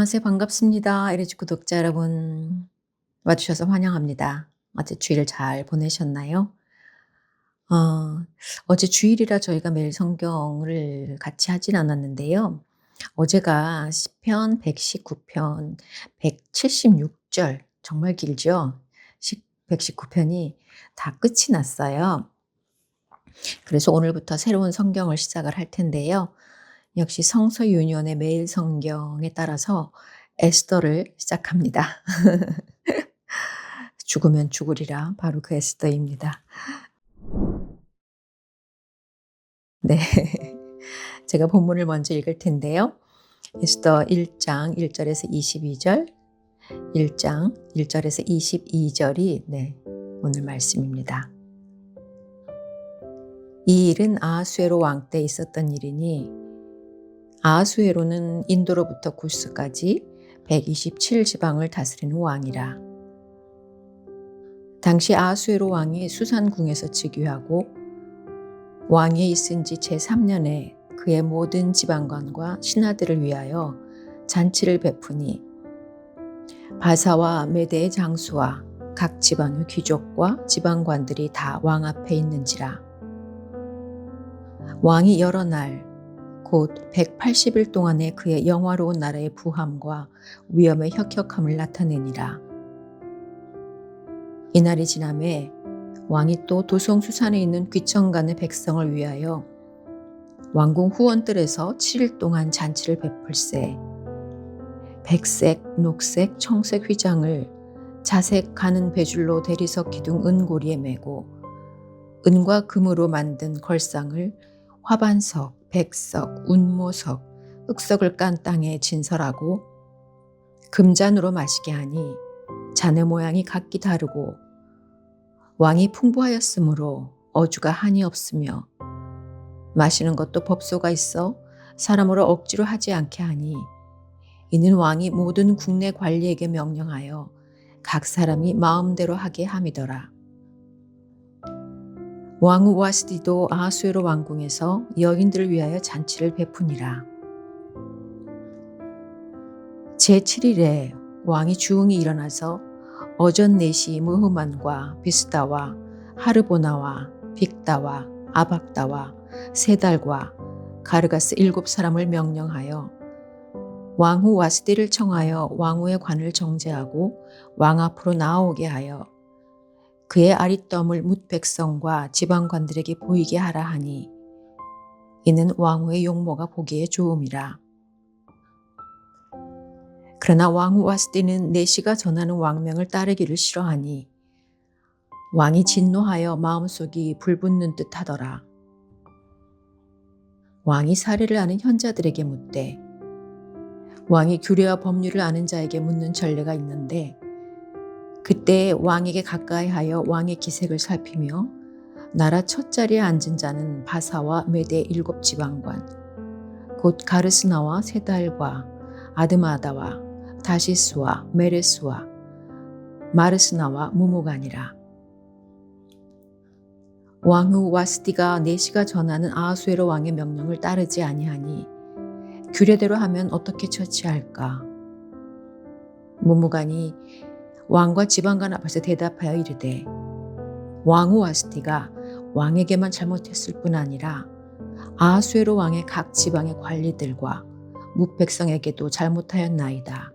안녕하세요. 반갑습니다. LG 구독자 여러분. 와주셔서 환영합니다. 어제 주일 잘 보내셨나요? 어, 어제 주일이라 저희가 매일 성경을 같이 하진 않았는데요. 어제가 시편 119편 176절 정말 길죠? 119편이 다 끝이 났어요. 그래서 오늘부터 새로운 성경을 시작을 할 텐데요. 역시 성서윤현의 매일 성경에 따라서 에스더를 시작합니다. 죽으면 죽으리라 바로 그 에스더입니다. 네. 제가 본문을 먼저 읽을 텐데요. 에스더 1장 1절에서 22절, 1장 1절에서 22절이 오늘 말씀입니다. 이 일은 아하수에로 왕 때 있었던 일이니 아하수에로는 인도로부터 구스까지 127지방을 다스리는 왕이라. 당시 아하수에로 왕이 수산궁에서 즉위하고 왕위에 있은 지 제3년에 그의 모든 지방관과 신하들을 위하여 잔치를 베푸니 바사와 메대의 장수와 각 지방의 귀족과 지방관들이 다 왕 앞에 있는지라. 왕이 여러 날 곧 180일 동안에 그의 영화로운 나라의 부함과 위엄의 혁혁함을 나타내니라. 이날이 지남에 왕이 또 도성수산에 있는 귀청간의 백성을 위하여 왕궁 후원들에서 7일 동안 잔치를 베풀세. 백색, 녹색, 청색 휘장을 자색 가는 배줄로 대리석 기둥 은고리에 메고 은과 금으로 만든 걸상을 화반석, 백석, 운모석, 흑석을 깐 땅에 진설하고 금잔으로 마시게 하니 잔의 모양이 각기 다르고 왕이 풍부하였으므로 어주가 한이 없으며 마시는 것도 법소가 있어 사람으로 억지로 하지 않게 하니 이는 왕이 모든 국내 관리에게 명령하여 각 사람이 마음대로 하게 함이더라. 왕후 와스디도 아하수에로 왕궁에서 여인들을 위하여 잔치를 베푸니라. 제7일에 왕이 주웅이 일어나서 어전 넷이 무흐만과 비스다와 하르보나와 빅다와 아박다와 세달과 가르가스 7사람을 명령하여 왕후 와스디를 청하여 왕후의 관을 정제하고 왕 앞으로 나오게 하여 그의 아리떠움을 뭇 백성과 지방관들에게 보이게 하라 하니 이는 왕후의 용모가 보기에 좋음이라. 그러나 왕후 와스디는 내시가 전하는 왕명을 따르기를 싫어하니 왕이 진노하여 마음속이 불붙는 듯 하더라. 왕이 사례를 아는 현자들에게 묻되 왕이 규례와 법률을 아는 자에게 묻는 전례가 있는데 그때 왕에게 가까이 하여 왕의 기색을 살피며 나라 첫 자리에 앉은 자는 바사와 메대 7지방관 곧 가르스나와 세달과 아드마다와 다시스와 메레스와 마르스나와 무모가니라. 왕후 와스디가 내시가 전하는 아하수에로 왕의 명령을 따르지 아니하니 규례대로 하면 어떻게 처치할까? 무무간이 왕과 지방관 앞에서 대답하여 이르되 왕후 와스디가 왕에게만 잘못했을 뿐 아니라 아하수에로 왕의 각 지방의 관리들과 뭇백성에게도 잘못하였나이다.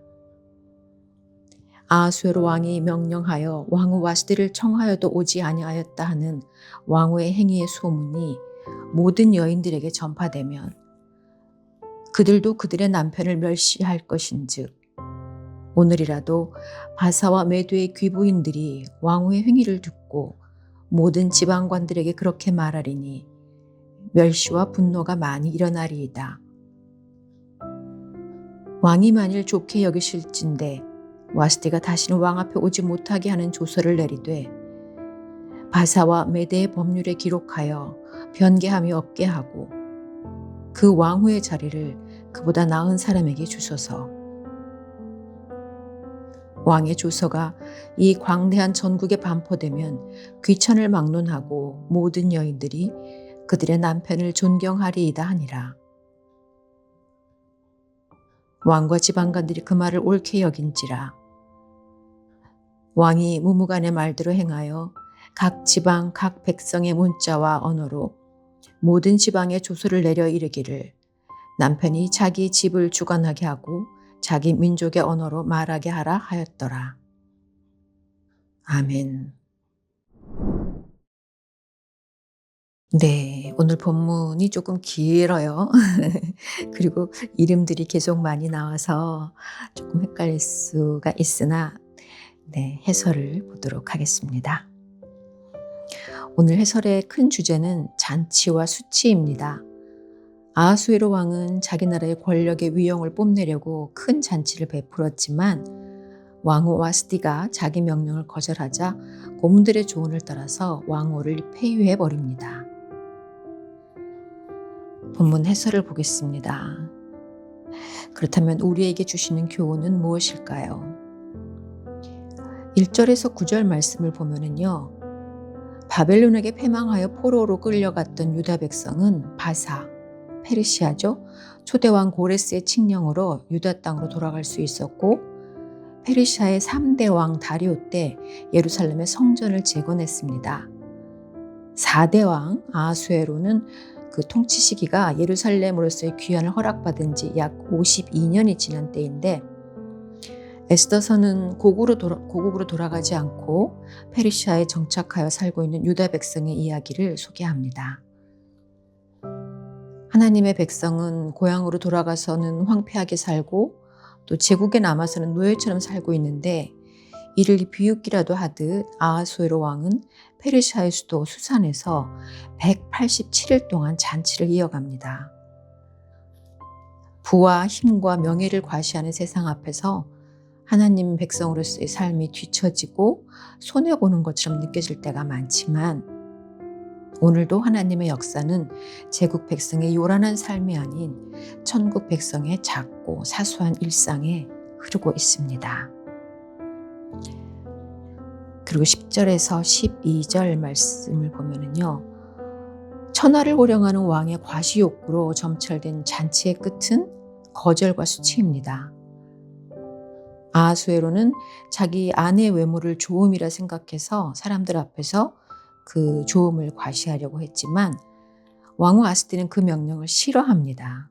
아하수에로 왕이 명령하여 왕후 와스디를 청하여도 오지 아니하였다 하는 왕후의 행위의 소문이 모든 여인들에게 전파되면 그들도 그들의 남편을 멸시할 것인즉 오늘이라도 바사와 메도의 귀부인들이 왕후의 행위를 듣고 모든 지방관들에게 그렇게 말하리니 멸시와 분노가 많이 일어나리이다. 왕이 만일 좋게 여기실진대 와스디가 다시는 왕 앞에 오지 못하게 하는 조서를 내리되 바사와 메대의 법률에 기록하여 변개함이 없게 하고 그 왕후의 자리를 그보다 나은 사람에게 주소서. 왕의 조서가 이 광대한 전국에 반포되면 귀천을 막론하고 모든 여인들이 그들의 남편을 존경하리이다 하니라. 왕과 지방관들이 그 말을 옳게 여긴지라. 왕이 무무간의 말대로 행하여 각 지방 각 백성의 문자와 언어로 모든 지방에 조서를 내려 이르기를 남편이 자기 집을 주관하게 하고 자기 민족의 언어로 말하게 하라 하였더라. 아멘. 네, 오늘 본문이 조금 길어요. 그리고 이름들이 계속 많이 나와서 조금 헷갈릴 수가 있으나 해설을 보도록 하겠습니다. 오늘 해설의 큰 주제는 잔치와 수치입니다. 아하수에로 왕은 자기 나라의 권력의 위용을 뽐내려고 큰 잔치를 베풀었지만 왕후 와스디가 자기 명령을 거절하자 고문들의 조언을 따라서 왕후를 폐위해버립니다. 본문 해설을 보겠습니다. 그렇다면 우리에게 주시는 교훈은 무엇일까요? 1절에서 9절 말씀을 보면은요. 바벨론에게 패망하여 포로로 끌려갔던 유다 백성은 바사, 페르시아죠. 초대왕 고레스의 칙령으로 유다 땅으로 돌아갈 수 있었고 페르시아의 3대 왕 다리오 때 예루살렘의 성전을 재건했습니다. 4대 왕 아하수에로는 그 통치 시기가 예루살렘으로서의 귀환을 허락받은 지 약 52년이 지난 때인데 에스더서는 고국으로 돌아가지 않고 페르시아에 정착하여 살고 있는 유다 백성의 이야기를 소개합니다. 하나님의 백성은 고향으로 돌아가서는 황폐하게 살고 또 제국에 남아서는 노예처럼 살고 있는데 이를 비웃기라도 하듯 아하수에로 왕은 페르시아의 수도 수산에서 187일 동안 잔치를 이어갑니다. 부와 힘과 명예를 과시하는 세상 앞에서 하나님 백성으로서의 삶이 뒤처지고 손해보는 것처럼 느껴질 때가 많지만 오늘도 하나님의 역사는 제국 백성의 요란한 삶이 아닌 천국 백성의 작고 사소한 일상에 흐르고 있습니다. 그리고 10절에서 12절 말씀을 보면은요. 천하를 호령하는 왕의 과시욕구로 점철된 잔치의 끝은 거절과 수치입니다. 아하수에로는 자기 아내의 외모를 좋음이라 생각해서 사람들 앞에서 그 좋음을 과시하려고 했지만 왕후 아스티는 그 명령을 싫어합니다.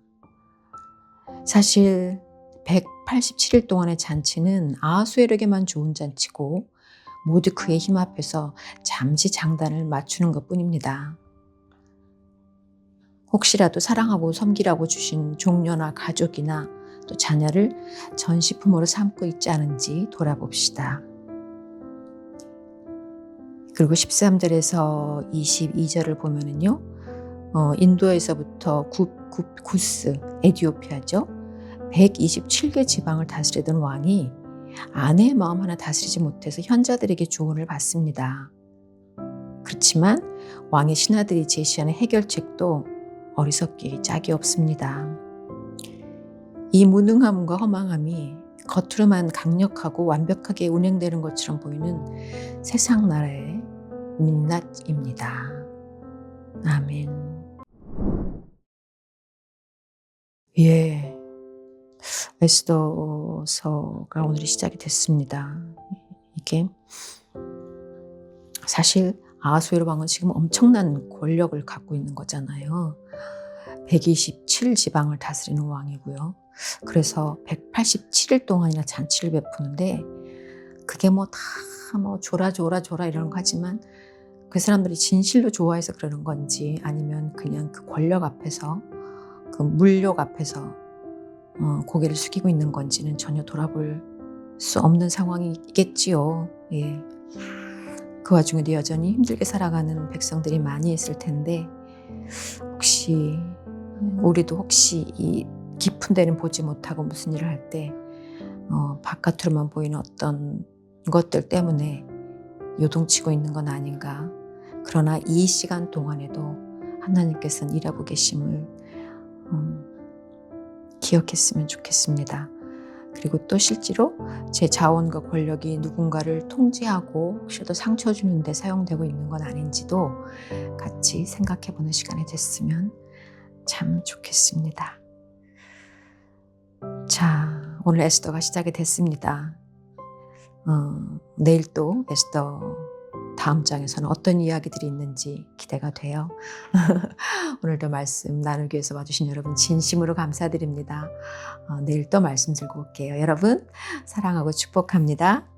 사실 187일 동안의 잔치는 아하수에로에게만 좋은 잔치고 모두크의 힘 앞에서 잠시 장단을 맞추는 것뿐입니다. 혹시라도 사랑하고 섬기라고 주신 종려나 가족이나 또 자녀를 전시품으로 삼고 있지 않은지 돌아봅시다. 그리고 13절에서 22절을 보면은요, 인도에서부터 구스, 에디오피아죠. 127개 지방을 다스리던 왕이 아내의 마음 하나 다스리지 못해서 현자들에게 조언을 받습니다. 그렇지만 왕의 신하들이 제시하는 해결책도 어리석기 짝이 없습니다. 이 무능함과 허망함이 겉으로만 강력하고 완벽하게 운행되는 것처럼 보이는 세상 나라의 민낯입니다. 아멘. 예, 에스더서가 오늘 시작이 됐습니다. 이게 사실 아하수에로 왕은 지금 엄청난 권력을 갖고 있는 거잖아요. 127지방을 다스리는 왕이고요. 그래서 187일 동안이나 잔치를 베푸는데 그게 다 조라 이러는 거 하지만 그 사람들이 진실로 좋아해서 그러는 건지 아니면 그냥 그 권력 앞에서 그 물욕 앞에서 고개를 숙이고 있는 건지는 전혀 돌아볼 수 없는 상황이겠지요. 예. 그 와중에도 여전히 힘들게 살아가는 백성들이 많이 있을 텐데 우리도 이 깊은 데는 보지 못하고 무슨 일을 할 때 바깥으로만 보이는 어떤 것들 때문에 요동치고 있는 건 아닌가. 그러나 이 시간 동안에도 하나님께서는 일하고 계심을 기억했으면 좋겠습니다. 그리고 또 실제로 제 자원과 권력이 누군가를 통제하고 혹시라도 상처 주는 데 사용되고 있는 건 아닌지도 같이 생각해보는 시간이 됐으면 참 좋겠습니다. 자, 오늘 에스더가 시작이 됐습니다. 내일 또 에스더 다음 장에서는 어떤 이야기들이 있는지 기대가 돼요. 오늘도 말씀 나누기 위해서 와주신 여러분 진심으로 감사드립니다. 내일 또 말씀 들고 올게요. 여러분 사랑하고 축복합니다.